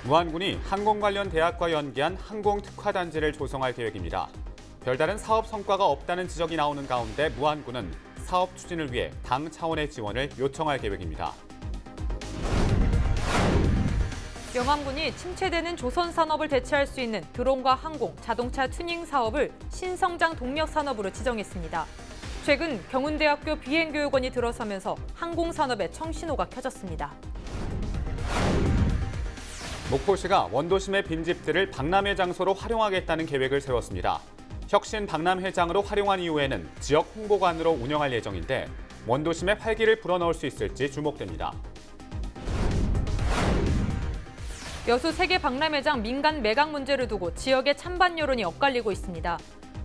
무안군이 항공 관련 대학과 연계한 항공특화단지를 조성할 계획입니다. 별다른 사업 성과가 없다는 지적이 나오는 가운데 무안군은 사업 추진을 위해 당 차원의 지원을 요청할 계획입니다. 영암군이 침체되는 조선 산업을 대체할 수 있는 드론과 항공, 자동차 튜닝 사업을 신성장 동력 산업으로 지정했습니다. 최근 경운대학교 비행교육원이 들어서면서 항공산업의 청신호가 켜졌습니다. 목포시가 원도심의 빈집들을 박람회 장소로 활용하겠다는 계획을 세웠습니다. 혁신 박람회장으로 활용한 이후에는 지역 홍보관으로 운영할 예정인데 원도심의 활기를 불어넣을 수 있을지 주목됩니다. 여수 세계 박람회장 민간 매각 문제를 두고 지역의 찬반 여론이 엇갈리고 있습니다.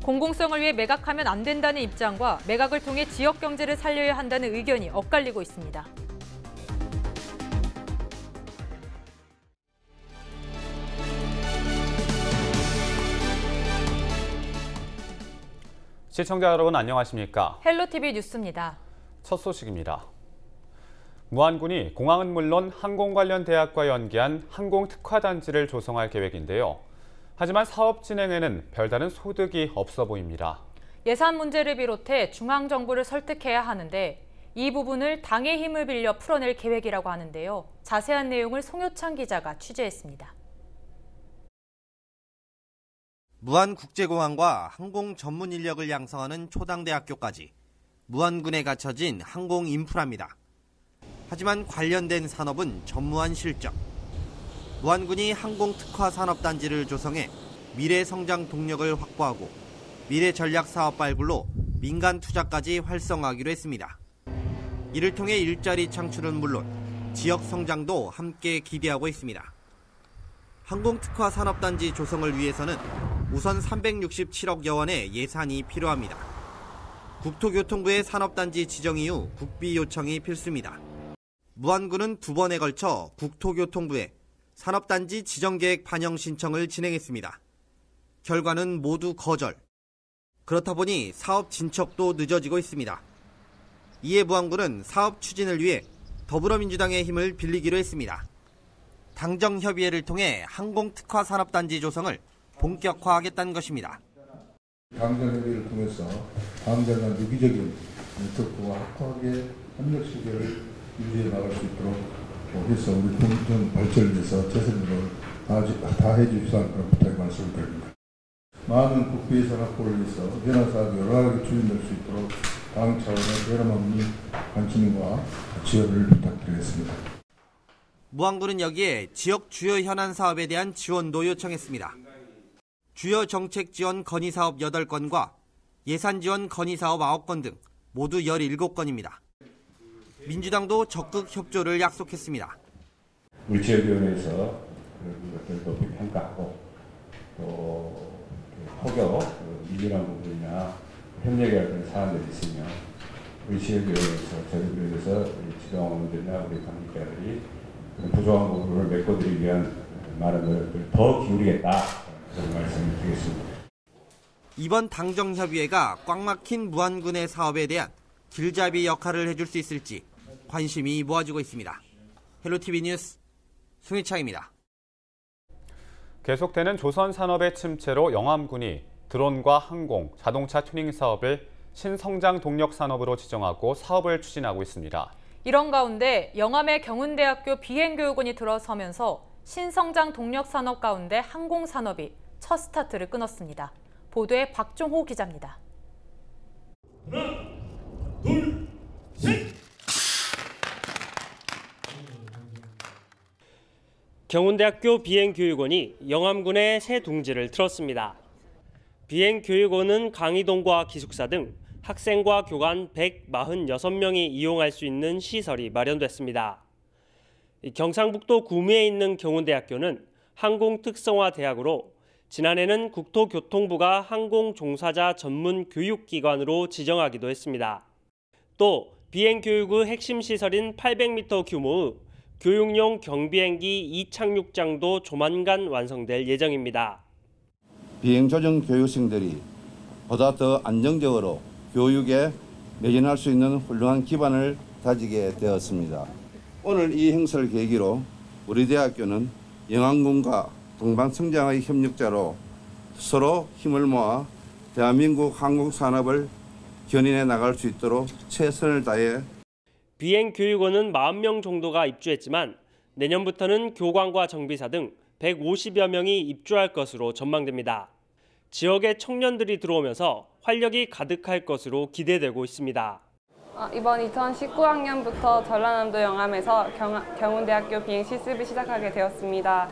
공공성을 위해 매각하면 안 된다는 입장과 매각을 통해 지역 경제를 살려야 한다는 의견이 엇갈리고 있습니다. 시청자 여러분 안녕하십니까? 헬로티비 뉴스입니다. 첫 소식입니다. 무안군이 공항은 물론 항공 관련 대학과 연계한 항공특화단지를 조성할 계획인데요. 하지만 사업 진행에는 별다른 소득이 없어 보입니다. 예산 문제를 비롯해 중앙정부를 설득해야 하는데 이 부분을 당의 힘을 빌려 풀어낼 계획이라고 하는데요. 자세한 내용을 송효창 기자가 취재했습니다. 무안국제공항과 항공 전문 인력을 양성하는 초당대학교까지 무안군에 갖춰진 항공 인프라입니다. 하지만 관련된 산업은 전무한 실적. 무안군이 항공특화 산업단지를 조성해 미래 성장 동력을 확보하고 미래 전략 사업 발굴로 민간 투자까지 활성화하기로 했습니다. 이를 통해 일자리 창출은 물론 지역 성장도 함께 기대하고 있습니다. 항공특화 산업단지 조성을 위해서는 우선 367억여 원의 예산이 필요합니다. 국토교통부의 산업단지 지정 이후 국비 요청이 필수입니다. 무안군은 2번에 걸쳐 국토교통부에 산업단지 지정계획 반영 신청을 진행했습니다. 결과는 모두 거절. 그렇다 보니 사업 진척도 늦어지고 있습니다. 이에 무안군은 사업 추진을 위해 더불어민주당의 힘을 빌리기로 했습니다. 당정협의회를 통해 항공특화 산업단지 조성을 본격화하겠다는 것입니다. 당정협의회를 통해서 당정간 유기적인 네트워크와 확고하게 협력 체계를 유지해 나갈 수 있도록 해서 우리 동전 발전을 위해서 최선을 다해 주십사 하는 부탁의 말씀을 드립니다. 많은 국비 예산 확보를 위해서 현안 사업이 여러하게 추진될 수 있도록 당 차원의 여러 많은 관심과 지원을 부탁드리겠습니다. 무안군은 여기에 지역 주요 현안 사업에 대한 지원도 요청했습니다. 주요 정책 지원 건의사업 8건과 예산 지원 건의사업 9건 등 모두 17건입니다. 민주당도 적극 협조를 약속했습니다. 우리 지역위원회에서 그것을 높이 평가하고 또 혹여 미진한 부분이나 협력해야 할 사안들이 있으면 우리 지역위원회에서 저희들에 대해서 지방원들이나 우리 관계자들이 부족한 부분을 메꿔드리기 위한 많은 노력을 더 기울이겠다 그런 말씀을 드리겠습니다. 이번 당정협의회가 꽉 막힌 무안군의 사업에 대한 길잡이 역할을 해줄 수 있을지 관심이 모아지고 있습니다. 헬로티비 뉴스 송희창입니다. 계속되는 조선 산업의 침체로 영암군이 드론과 항공, 자동차 튜닝 사업을 신성장 동력 산업으로 지정하고 사업을 추진하고 있습니다. 이런 가운데 영암의 경운대학교 비행교육원이 들어서면서 신성장 동력 산업 가운데 항공산업이 첫 스타트를 끊었습니다. 보도에 박종호 기자입니다. 하나, 둘, 셋! 경운대학교 비행교육원이 영암군에 새 둥지를 틀었습니다. 비행교육원은 강의동과 기숙사 등 학생과 교관 146명이 이용할 수 있는 시설이 마련됐습니다. 경상북도 구미에 있는 경운대학교는 항공특성화 대학으로 지난해는 국토교통부가 항공종사자 전문 교육기관으로 지정하기도 했습니다. 또 비행교육의 핵심 시설인 800m 규모의 교육용 경비행기 이착륙장도 조만간 완성될 예정입니다. 비행조정 교육생들이 보다 더 안정적으로 교육에 매진할 수 있는 훌륭한 기반을 다지게 되었습니다. 오늘 이 행사를 계기로 우리 대학교는 영암군과 동반성장의 협력자로 서로 힘을 모아 대한민국 항공산업을 견인해 나갈 수 있도록 최선을 다해 비행교육원은 40명 정도가 입주했지만 내년부터는 교관과 정비사 등 150여 명이 입주할 것으로 전망됩니다. 지역의 청년들이 들어오면서 활력이 가득할 것으로 기대되고 있습니다. 이번 2019학년부터 전라남도 영암에서 경운대학교 비행 실습을 시작하게 되었습니다.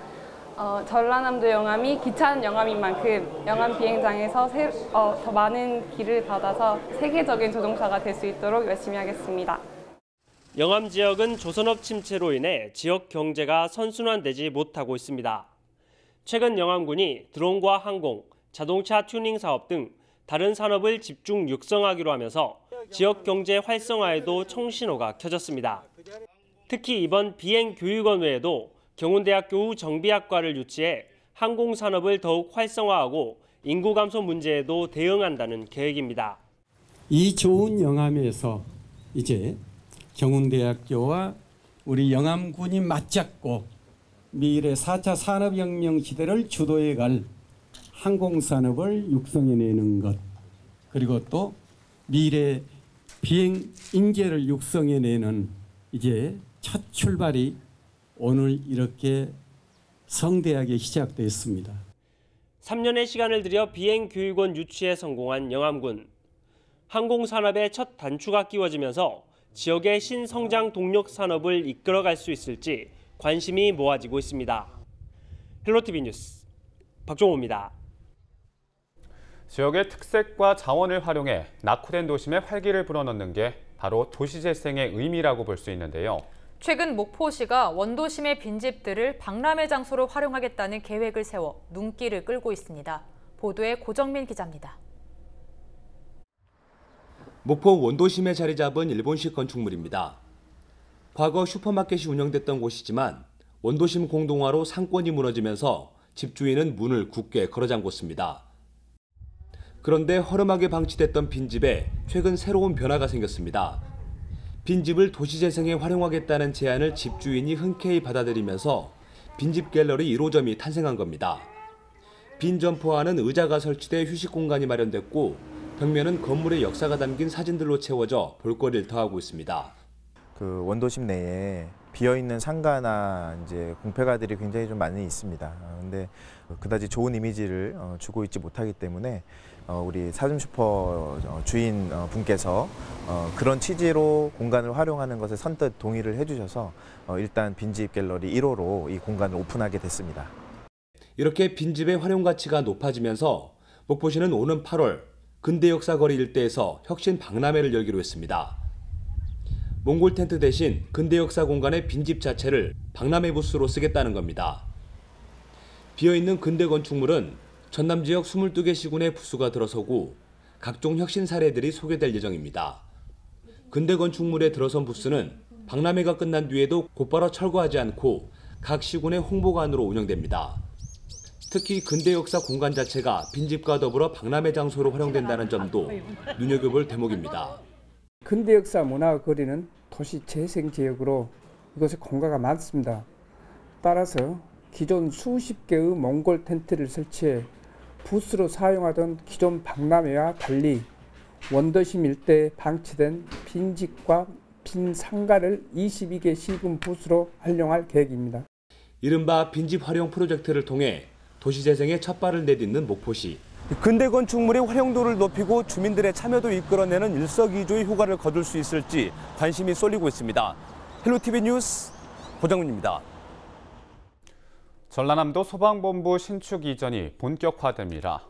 전라남도 영암이 기차는 영암인 만큼 영암 비행장에서 더 많은 기를 받아서 세계적인 조종사가 될 수 있도록 열심히 하겠습니다. 영암 지역은 조선업 침체로 인해 지역 경제가 선순환되지 못하고 있습니다. 최근 영암군이 드론과 항공, 자동차 튜닝 사업 등 다른 산업을 집중 육성하기로 하면서 지역 경제 활성화에도 청신호가 켜졌습니다. 특히 이번 비행교육원 외에도 경운대학교 정비학과를 유치해 항공산업을 더욱 활성화하고 인구 감소 문제에도 대응한다는 계획입니다. 이 좋은 영암에서 이제 경운대학교와 우리 영암군이 맞잡고 미래 4차 산업혁명 시대를 주도해 갈 항공산업을 육성해내는 것, 그리고 또 미래 비행 인재를 육성해내는 이제 첫 출발이 오늘 이렇게 성대하게 시작됐습니다. 3년의 시간을 들여 비행교육원 유치에 성공한 영암군. 항공산업의 첫 단추가 끼워지면서 지역의 신성장 동력 산업을 이끌어갈 수 있을지 관심이 모아지고 있습니다. 헬로티비 뉴스 박종호입니다. 지역의 특색과 자원을 활용해 낙후된 도심에 활기를 불어넣는 게 바로 도시재생의 의미라고 볼 수 있는데요. 최근 목포시가 원도심의 빈집들을 박람회 장소로 활용하겠다는 계획을 세워 눈길을 끌고 있습니다. 보도에 고정민 기자입니다. 목포 원도심에 자리 잡은 일본식 건축물입니다. 과거 슈퍼마켓이 운영됐던 곳이지만 원도심 공동화로 상권이 무너지면서 집주인은 문을 굳게 걸어잠궜습니다. 그런데 허름하게 방치됐던 빈집에 최근 새로운 변화가 생겼습니다. 빈집을 도시재생에 활용하겠다는 제안을 집주인이 흔쾌히 받아들이면서 빈집 갤러리 1호점이 탄생한 겁니다. 빈 점포와는 의자가 설치돼 휴식 공간이 마련됐고 벽면은 건물의 역사가 담긴 사진들로 채워져 볼거리를 더하고 있습니다. 그 원도심 내에 비어있는 상가나 이제 공폐가들이 굉장히 좀 많이 있습니다. 근데 그다지 좋은 이미지를 주고 있지 못하기 때문에 우리 사슴 슈퍼 주인 분께서 그런 취지로 공간을 활용하는 것에 선뜻 동의를 해주셔서 일단 빈집 갤러리 1호로 이 공간을 오픈하게 됐습니다. 이렇게 빈집의 활용 가치가 높아지면서 목포시는 오는 8월 근대역사거리 일대에서 혁신 박람회를 열기로 했습니다. 몽골 텐트 대신 근대역사 공간의 빈집 자체를 박람회 부스로 쓰겠다는 겁니다. 비어있는 근대 건축물은 전남 지역 22개 시군의 부스가 들어서고 각종 혁신 사례들이 소개될 예정입니다. 근대 건축물에 들어선 부스는 박람회가 끝난 뒤에도 곧바로 철거하지 않고 각 시군의 홍보관으로 운영됩니다. 특히 근대 역사 공간 자체가 빈집과 더불어 박람회 장소로 활용된다는 점도 눈여겨볼 대목입니다. 근대 역사 문화 거리는 도시 재생 지역으로 이곳에 공가가 많습니다. 따라서 기존 수십 개의 몽골 텐트를 설치해 부스로 사용하던 기존 박람회와 달리 원도심 일대에 방치된 빈집과 빈 상가를 22개 시군 부스로 활용할 계획입니다. 이른바 빈집 활용 프로젝트를 통해 도시재생에 첫 발을 내딛는 목포시. 근대 건축물의 활용도를 높이고 주민들의 참여도 이끌어내는 일석이조의 효과를 거둘 수 있을지 관심이 쏠리고 있습니다. 헬로티비 뉴스 고정민입니다. 전라남도 소방본부 신축 이전이 본격화됩니다.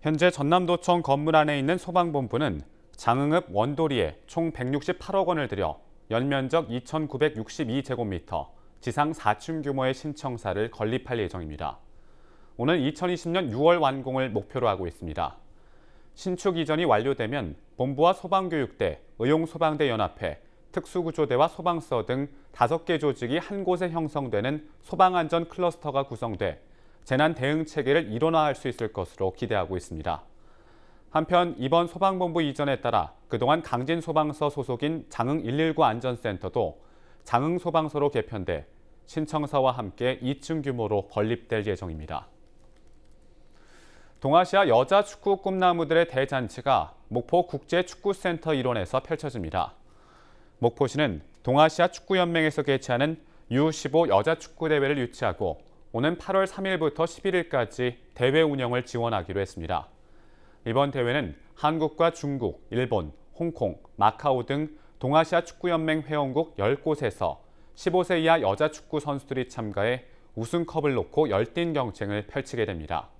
현재 전남도청 건물 안에 있는 소방본부는 장흥읍 원도리에 총 168억 원을 들여 연면적 2,962제곱미터, 지상 4층 규모의 신청사를 건립할 예정입니다. 오는 2020년 6월 완공을 목표로 하고 있습니다. 신축 이전이 완료되면 본부와 소방교육대, 의용소방대 연합회, 특수구조대와 소방서 등 5개 조직이 한 곳에 형성되는 소방안전 클러스터가 구성돼 재난 대응 체계를 일원화할 수 있을 것으로 기대하고 있습니다. 한편 이번 소방본부 이전에 따라 그동안 강진소방서 소속인 장흥 119 안전센터도 장흥소방서로 개편돼 신청서와 함께 2층 규모로 건립될 예정입니다. 동아시아 여자 축구 꿈나무들의 대잔치가 목포 국제축구센터 일원에서 펼쳐집니다. 목포시는 동아시아 축구연맹에서 개최하는 U15 여자축구대회를 유치하고 오는 8월 3일부터 11일까지 대회 운영을 지원하기로 했습니다. 이번 대회는 한국과 중국, 일본, 홍콩, 마카오 등 동아시아 축구연맹 회원국 10곳에서 15세 이하 여자 축구 선수들이 참가해 우승컵을 놓고 열띤 경쟁을 펼치게 됩니다.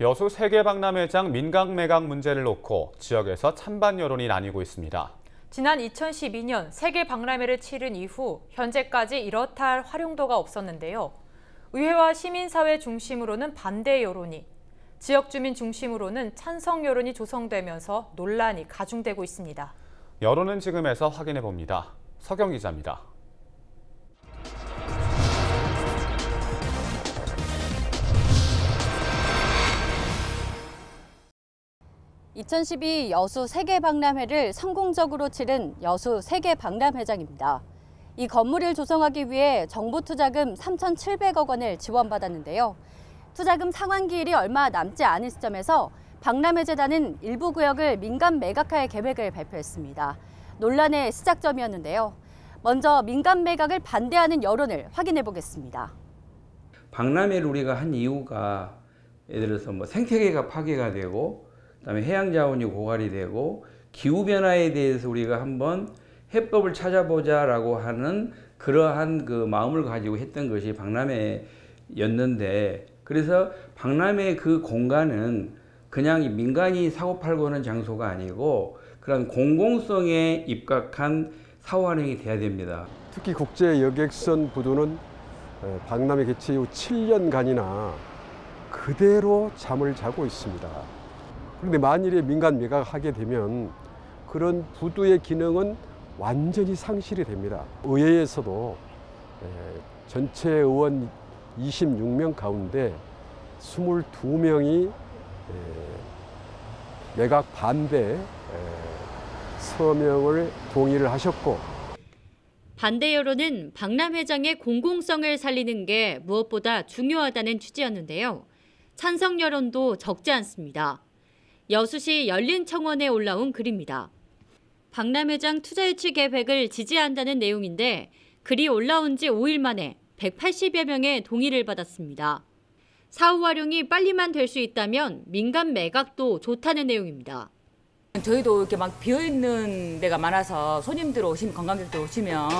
여수 세계박람회장 민간매각 문제를 놓고 지역에서 찬반 여론이 나뉘고 있습니다. 지난 2012년 세계박람회를 치른 이후 현재까지 이렇다 할 활용도가 없었는데요. 의회와 시민사회 중심으로는 반대 여론이, 지역 주민 중심으로는 찬성 여론이 조성되면서 논란이 가중되고 있습니다. 여론은 지금에서 확인해 봅니다. 서경 기자입니다. 2012 여수 세계박람회를 성공적으로 치른 여수 세계박람회장입니다. 이 건물을 조성하기 위해 정부 투자금 3,700억 원을 지원받았는데요. 투자금 상환기일이 얼마 남지 않은 시점에서 박람회재단은 일부 구역을 민간 매각할 계획을 발표했습니다. 논란의 시작점이었는데요. 먼저 민간 매각을 반대하는 여론을 확인해 보겠습니다. 박람회를 우리가 한 이유가 예를 들어서 뭐 생태계가 파괴가 되고 그다음에 해양 자원이 고갈이 되고 기후 변화에 대해서 우리가 한번 해법을 찾아보자라고 하는 그러한 그 마음을 가지고 했던 것이 박람회였는데, 그래서 박람회 그 공간은 그냥 민간이 사고 팔고 하는 장소가 아니고 그런 공공성에 입각한 사후 활용이 돼야 됩니다. 특히 국제 여객선 부두는 박람회 개최 이후 7년간이나 그대로 잠을 자고 있습니다. 그런데 만일에 민간 매각하게 되면 그런 부두의 기능은 완전히 상실이 됩니다. 의회에서도 전체 의원 26명 가운데 22명이 매각 반대 서명을 동의를 하셨고, 반대 여론은 박람회장의 공공성을 살리는 게 무엇보다 중요하다는 취지였는데요. 찬성 여론도 적지 않습니다. 여수시 열린청원에 올라온 글입니다. 박람회장 투자 유치 계획을 지지한다는 내용인데 글이 올라온 지 5일 만에 180여 명의 동의를 받았습니다. 사후 활용이 빨리만 될 수 있다면 민간 매각도 좋다는 내용입니다. 저희도 이렇게 막 비어있는 데가 많아서 손님들 오시면, 관광객들 오시면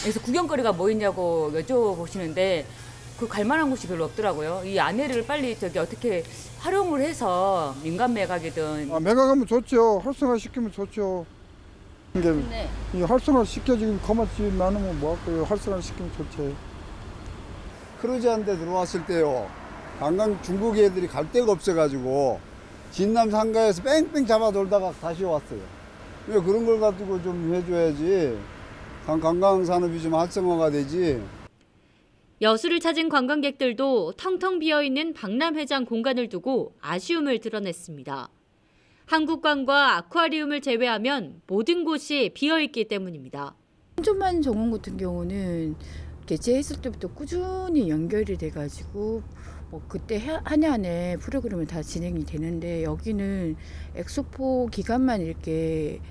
여기서 구경거리가 뭐 있냐고 여쭤보시는데 그 갈만한 곳이 별로 없더라고요. 이 안에를 빨리 어떻게 활용을 해서 민간 매각이든. 매각하면 좋죠. 활성화시키면 좋죠. 근데 이 활성화시켜 지금 가만히 나누면 뭐할거예요. 활성화시키면 좋지. 크루즈한테 들어왔을 때요, 관광 중국 애들이 갈 데가 없어가지고 진남 상가에서 뺑뺑 잡아 돌다가 다시 왔어요. 왜 그런 걸 가지고 좀 해줘야지. 관광산업이 좀 활성화가 되지. 여수를 찾은 관광객들도 텅텅 비어있는 박람회장 공간을 두고 아쉬움을 드러냈습니다. 한국관과 아쿠아리움을 제외하면 모든 곳이 비어있기 때문입니다. 한전만 정원 같은 경우는 개최했을 때부터 꾸준히 연결이 돼가지고 그때 한 해 안에 프로그램이 다 진행이 되는데, 여기는 엑스포 기간만 이렇게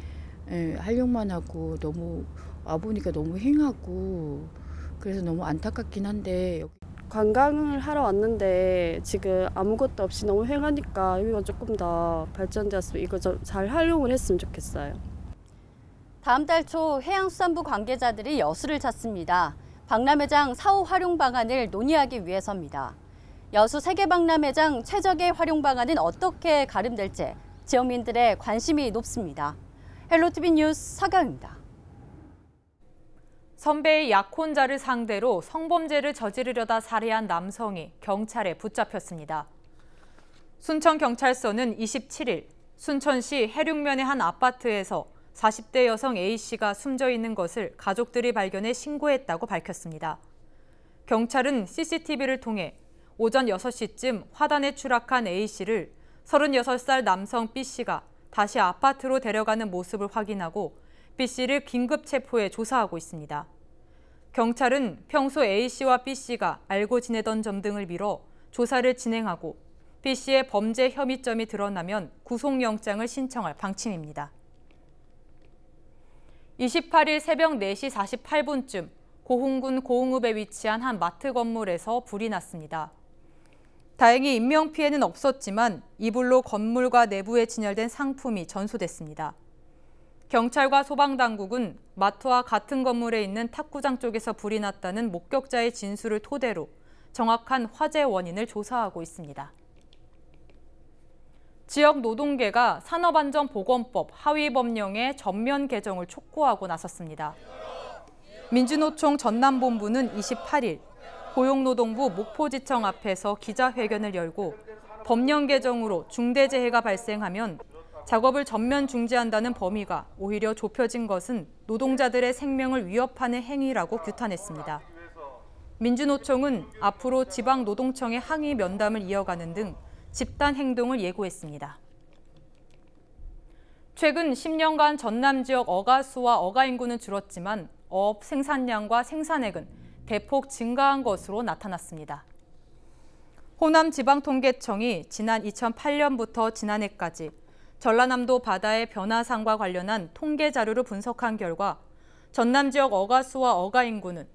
활용만 하고 너무 와보니까 너무 횡하고 그래서 너무 안타깝긴 한데, 관광을 하러 왔는데 지금 아무것도 없이 너무 횡하니까 여기가 조금 더 발전되었으면 이거 좀 잘 활용을 했으면 좋겠어요. 다음 달 초 해양수산부 관계자들이 여수를 찾습니다. 박람회장 사후 활용 방안을 논의하기 위해서입니다. 여수 세계박람회장 최적의 활용 방안은 어떻게 가름될지 지역민들의 관심이 높습니다. 헬로티비 뉴스 서경입니다. 선배의 약혼자를 상대로 성범죄를 저지르려다 살해한 남성이 경찰에 붙잡혔습니다. 순천경찰서는 27일 순천시 해륙면의 한 아파트에서 40대 여성 A씨가 숨져 있는 것을 가족들이 발견해 신고했다고 밝혔습니다. 경찰은 CCTV를 통해 오전 6시쯤 화단에 추락한 A씨를 36살 남성 B씨가 다시 아파트로 데려가는 모습을 확인하고 B씨를 긴급 체포해 조사하고 있습니다. 경찰은 평소 A씨와 B씨가 알고 지내던 점 등을 미뤄 조사를 진행하고 B씨의 범죄 혐의점이 드러나면 구속영장을 신청할 방침입니다. 28일 새벽 4시 48분쯤 고흥군 고흥읍에 위치한 한 마트 건물에서 불이 났습니다. 다행히 인명피해는 없었지만 이불로 건물과 내부에 진열된 상품이 전소됐습니다. 경찰과 소방당국은 마트와 같은 건물에 있는 탁구장 쪽에서 불이 났다는 목격자의 진술을 토대로 정확한 화재 원인을 조사하고 있습니다. 지역 노동계가 산업안전보건법 하위 법령의 전면 개정을 촉구하고 나섰습니다. 민주노총 전남본부는 28일 고용노동부 목포지청 앞에서 기자회견을 열고 법령 개정으로 중대재해가 발생하면 작업을 전면 중지한다는 범위가 오히려 좁혀진 것은 노동자들의 생명을 위협하는 행위라고 규탄했습니다. 민주노총은 앞으로 지방노동청의 항의 면담을 이어가는 등 집단 행동을 예고했습니다. 최근 10년간 전남 지역 어가수와 어가 인구는 줄었지만 어업 생산량과 생산액은 대폭 증가한 것으로 나타났습니다. 호남지방통계청이 지난 2008년부터 지난해까지 전라남도 바다의 변화상과 관련한 통계 자료를 분석한 결과 전남 지역 어가수와 어가 인구는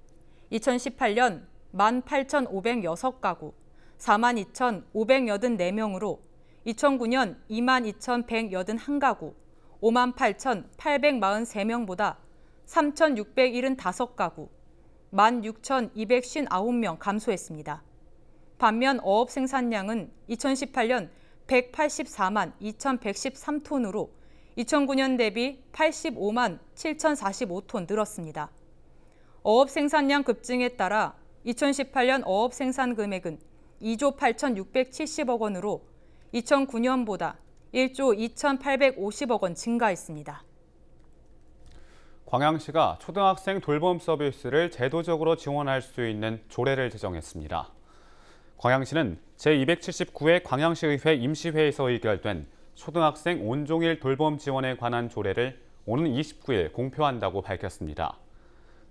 2018년 18,506가구, 42,584명으로 2009년 22,181가구, 58,843명보다 3,675가구, 16,259명 감소했습니다. 반면 어업 생산량은 2018년 184만 2,113톤으로 2009년 대비 85만 7,045톤 늘었습니다. 어업 생산량 급증에 따라 2018년 어업 생산 금액은 2조 8,670억 원으로 2009년보다 1조 2,850억 원 증가했습니다. 광양시가 초등학생 돌봄 서비스를 제도적으로 지원할 수 있는 조례를 제정했습니다. 광양시는 제279회 광양시의회 임시회에서 의결된 초등학생 온종일 돌봄 지원에 관한 조례를 오는 29일 공표한다고 밝혔습니다.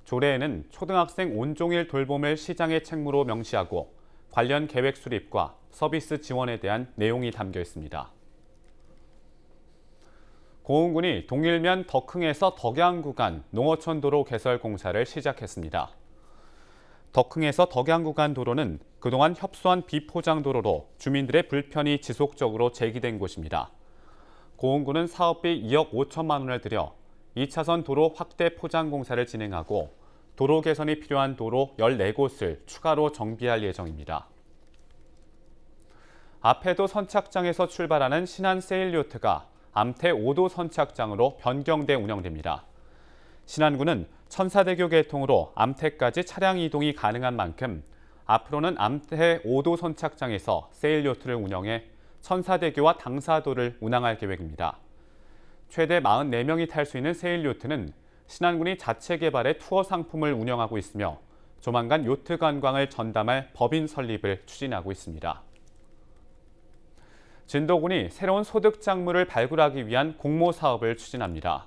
조례에는 초등학생 온종일 돌봄을 시장의 책무로 명시하고 관련 계획 수립과 서비스 지원에 대한 내용이 담겨 있습니다. 고흥군이 동일면 덕흥에서 덕양 구간 농어촌 도로 개설 공사를 시작했습니다. 덕흥에서 덕양 구간 도로는 그동안 협소한 비포장 도로로 주민들의 불편이 지속적으로 제기된 곳입니다. 고흥군은 사업비 2억 5천만 원을 들여 2차선 도로 확대 포장 공사를 진행하고 도로 개선이 필요한 도로 14곳을 추가로 정비할 예정입니다. 앞해도 선착장에서 출발하는 신안 세일요트가 암태 5도 선착장으로 변경돼 운영됩니다. 신안군은 천사대교 개통으로 암태까지 차량 이동이 가능한 만큼 앞으로는 암태 5도 선착장에서 세일요트를 운영해 천사대교와 당사도를 운항할 계획입니다. 최대 44명이 탈 수 있는 세일요트는 신안군이 자체 개발의 투어 상품을 운영하고 있으며 조만간 요트 관광을 전담할 법인 설립을 추진하고 있습니다. 진도군이 새로운 소득 작물을 발굴하기 위한 공모 사업을 추진합니다.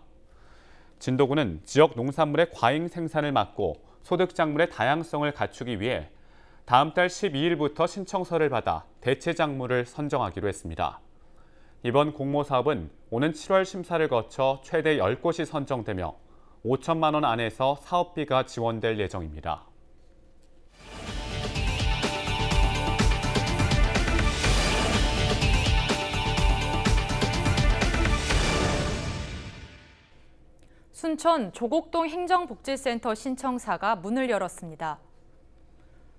진도군은 지역 농산물의 과잉 생산을 막고 소득 작물의 다양성을 갖추기 위해 다음 달 12일부터 신청서를 받아 대체 작물을 선정하기로 했습니다. 이번 공모 사업은 오는 7월 심사를 거쳐 최대 10곳이 선정되며 5천만 원 안에서 사업비가 지원될 예정입니다. 순천 조곡동 행정복지센터 신청사가 문을 열었습니다.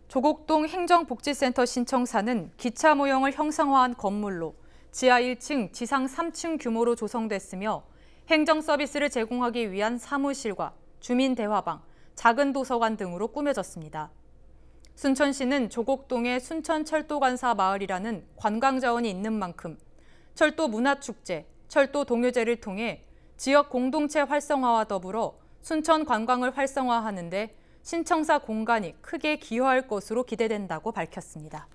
조곡동 행정복지센터 신청사는 기차 모형을 형상화한 건물로 지하 1층, 지상 3층 규모로 조성됐으며 행정 서비스를 제공하기 위한 사무실과 주민 대화방, 작은 도서관 등으로 꾸며졌습니다. 순천시는 조곡동에 순천철도관사 마을이라는 관광 자원이 있는 만큼 철도 문화축제, 철도 동요제를 통해 지역 공동체 활성화와 더불어 순천 관광을 활성화하는 데 신청사 공간이 크게 기여할 것으로 기대된다고 밝혔습니다.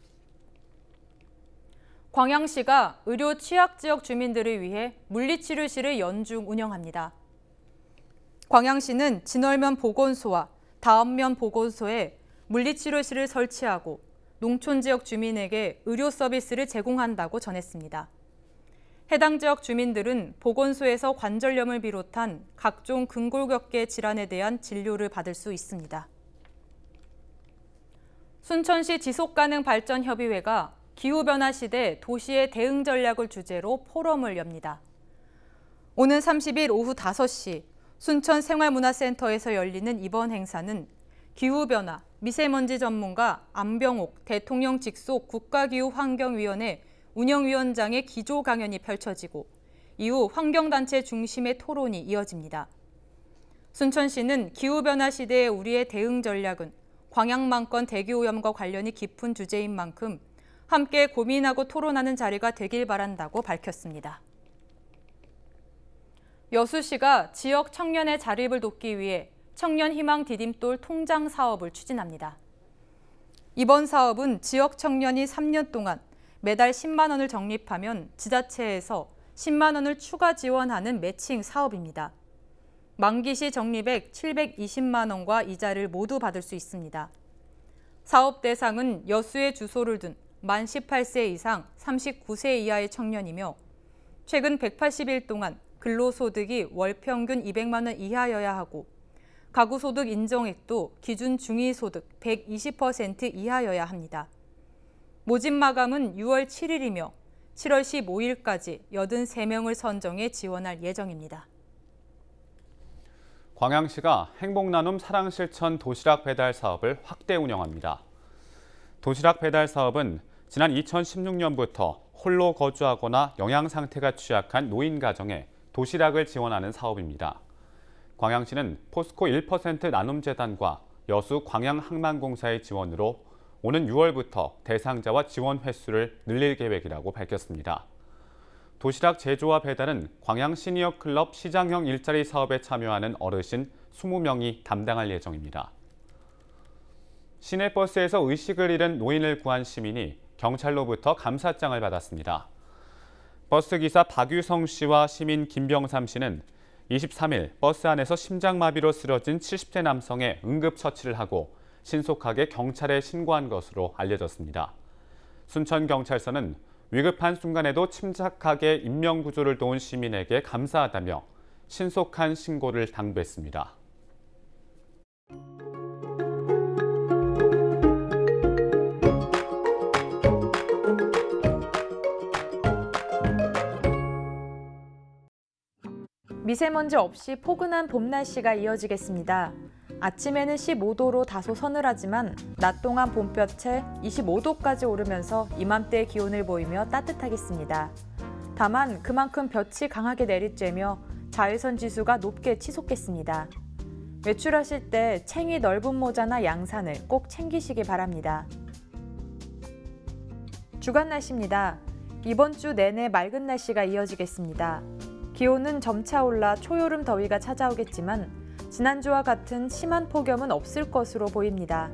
광양시가 의료 취약지역 주민들을 위해 물리치료실을 연중 운영합니다. 광양시는 진월면 보건소와 다음면 보건소에 물리치료실을 설치하고 농촌 지역 주민에게 의료 서비스를 제공한다고 전했습니다. 해당 지역 주민들은 보건소에서 관절염을 비롯한 각종 근골격계 질환에 대한 진료를 받을 수 있습니다. 순천시 지속가능발전협의회가 기후변화 시대 도시의 대응 전략을 주제로 포럼을 엽니다. 오는 30일 오후 5시 순천 생활문화센터에서 열리는 이번 행사는 기후변화, 미세먼지 전문가 안병옥 대통령 직속 국가기후환경위원회 운영위원장의 기조 강연이 펼쳐지고 이후 환경단체 중심의 토론이 이어집니다. 순천시는 기후변화 시대의 우리의 대응 전략은 광양만권 대기오염과 관련이 깊은 주제인 만큼 함께 고민하고 토론하는 자리가 되길 바란다고 밝혔습니다. 여수시가 지역 청년의 자립을 돕기 위해 청년 희망 디딤돌 통장 사업을 추진합니다. 이번 사업은 지역 청년이 3년 동안 매달 10만 원을 적립하면 지자체에서 10만 원을 추가 지원하는 매칭 사업입니다. 만기 시 적립액 720만 원과 이자를 모두 받을 수 있습니다. 사업 대상은 여수에 주소를 둔 만 18세 이상 39세 이하의 청년이며 최근 180일 동안 근로소득이 월 평균 200만 원 이하여야 하고 가구소득 인정액도 기준 중위소득 120% 이하여야 합니다. 모집 마감은 6월 7일이며 7월 15일까지 83명을 선정해 지원할 예정입니다. 광양시가 행복나눔 사랑실천 도시락 배달 사업을 확대 운영합니다. 도시락 배달 사업은 지난 2016년부터 홀로 거주하거나 영양 상태가 취약한 노인 가정에 도시락을 지원하는 사업입니다. 광양시는 포스코 1% 나눔재단과 여수 광양항만공사의 지원으로 오는 6월부터 대상자와 지원 횟수를 늘릴 계획이라고 밝혔습니다. 도시락 제조와 배달은 광양 시니어클럽 시장형 일자리 사업에 참여하는 어르신 20명이 담당할 예정입니다. 시내버스에서 의식을 잃은 노인을 구한 시민이 경찰로부터 감사장을 받았습니다. 버스기사 박유성 씨와 시민 김병삼 씨는 23일 버스 안에서 심장마비로 쓰러진 70대 남성의 응급처치를 하고 신속하게 경찰에 신고한 것으로 알려졌습니다. 순천경찰서는 위급한 순간에도 침착하게 인명구조를 도운 시민에게 감사하다며 신속한 신고를 당부했습니다. 미세먼지 없이 포근한 봄 날씨가 이어지겠습니다. 아침에는 15도로 다소 서늘하지만 낮 동안 봄볕에 25도까지 오르면서 이맘때 기온을 보이며 따뜻하겠습니다. 다만 그만큼 볕이 강하게 내리쬐며 자외선 지수가 높게 치솟겠습니다. 외출하실 때 챙이 넓은 모자나 양산을 꼭 챙기시기 바랍니다. 주간 날씨입니다. 이번 주 내내 맑은 날씨가 이어지겠습니다. 기온은 점차 올라 초여름 더위가 찾아오겠지만 지난주와 같은 심한 폭염은 없을 것으로 보입니다.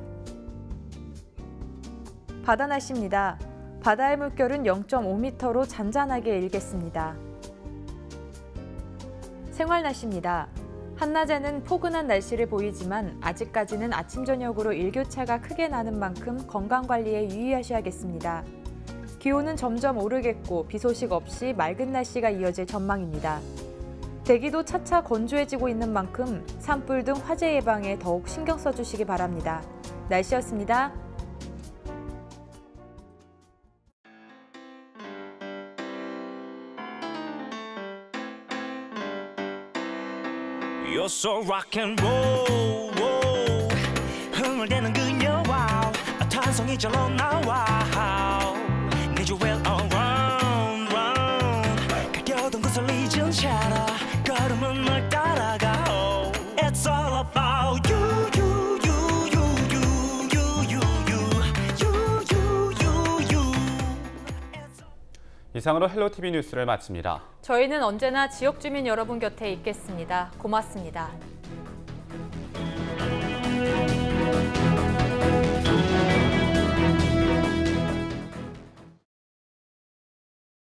바다 날씨입니다. 바다의 물결은 0.5m로 잔잔하게 일겠습니다. 생활 날씨입니다. 한낮에는 포근한 날씨를 보이지만 아직까지는 아침 저녁으로 일교차가 크게 나는 만큼 건강관리에 유의하셔야겠습니다. 기온은 점점 오르겠고 비 소식 없이 맑은 날씨가 이어질 전망입니다. 대기도 차차 건조해지고 있는 만큼 산불 등 화재 예방에 더욱 신경 써주시기 바랍니다. 날씨였습니다. You're so rock and roll, roll. 흥을 대는 그녀와 탄성이 절로 나와. Need you well around, round. 가려던 곳을 잊은 채로 걸음은 널 따라가. It's all about you, you, you, you, you, you, you, you, you, you. 이상으로 헬로티비 뉴스를 마칩니다. 저희는 언제나 지역 주민 여러분 곁에 있겠습니다. 고맙습니다.